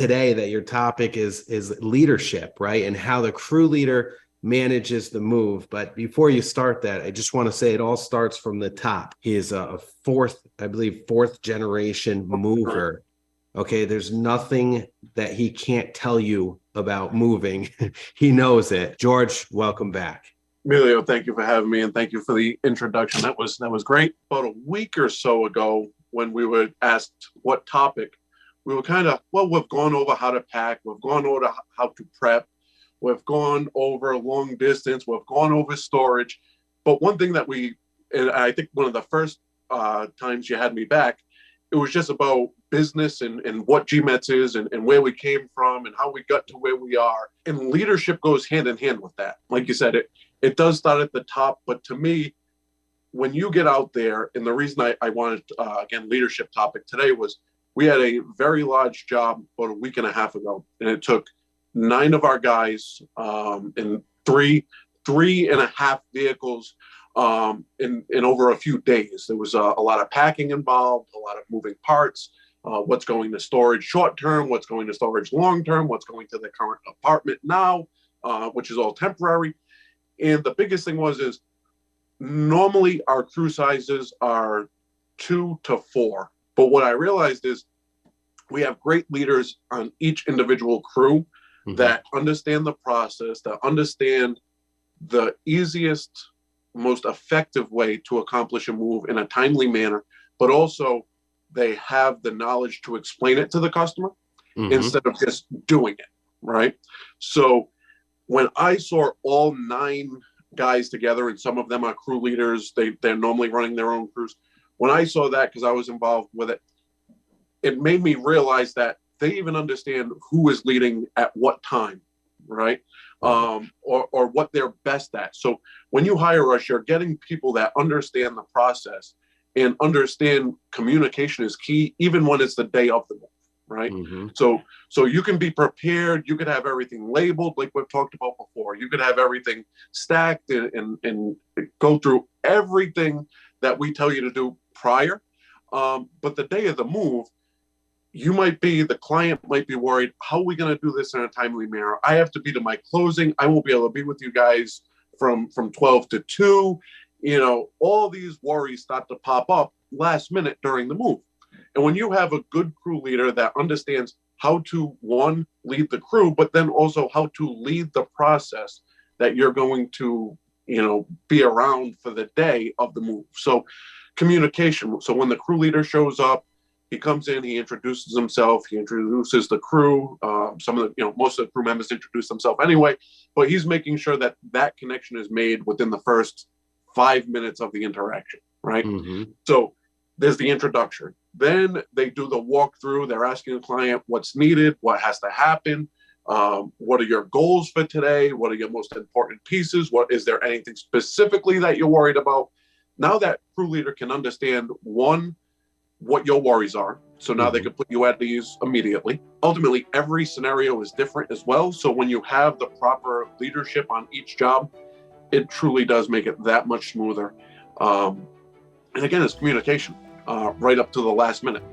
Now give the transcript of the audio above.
today that your topic is leadership, right? And how the crew leader manages the move. But before you start that, I just want to say it all starts from the top. He is a fourth generation mover. Okay, there's nothing that he can't tell you about moving. He knows it. George, welcome back. Emilio, thank you for having me, and thank you for the introduction. That was great. About a week or so ago, when we were asked what topic, we were we've gone over how to pack, we've gone over how to prep, we've gone over long distance, we've gone over storage. But one thing that and I think one of the first times you had me back, it was just about business and what GMetz is and where we came from and how we got to where we are. And leadership goes hand in hand with that. Like you said, it does start at the top. But to me, when you get out there, and the reason I wanted, again, leadership topic today was we had a very large job about a week and a half ago, and it took 9 of our guys in three and a half vehicles in over a few days. There was a lot of packing involved, a lot of moving parts, what's going to storage short term, what's going to storage long term, what's going to the current apartment now, which is all temporary. And the biggest thing is normally our crew sizes are 2 to 4. But what I realized is we have great leaders on each individual crew that understand the process, that understand the easiest, most effective way to accomplish a move in a timely manner, but also they have the knowledge to explain it to the customer instead of just doing it, right? So when I saw all 9 guys together, and some of them are crew leaders, they're normally running their own crews. When I saw that, because I was involved with it, it made me realize that they even understand who is leading at what time, right? Or what they're best at. So when you hire us, you're getting people that understand the process and understand communication is key, even when it's the day of the move, right? So you can be prepared. You could have everything labeled like we've talked about before. You could have everything stacked and go through everything that we tell you to do prior. But the day of the move, the client might be worried, how are we going to do this in a timely manner? I have to be to my closing. I won't be able to be with you guys from 12 to 2. All these worries start to pop up last minute during the move. And when you have a good crew leader that understands how to, one, lead the crew, but then also how to lead the process that you're going to, be around for the day of the move. So communication. So when the crew leader shows up, he comes in, he introduces himself, he introduces the crew. Most of the crew members introduce themselves anyway, but he's making sure that connection is made within the first 5 minutes of the interaction, right? So there's the introduction. Then they do the walkthrough. They're asking the client what's needed, what has to happen, what are your goals for today, what are your most important pieces, is there anything specifically that you're worried about? Now that crew leader can understand, one, what your worries are. So now they can put you at ease immediately. Ultimately, every scenario is different as well. So when you have the proper leadership on each job, it truly does make it that much smoother. And again, it's communication right up to the last minute.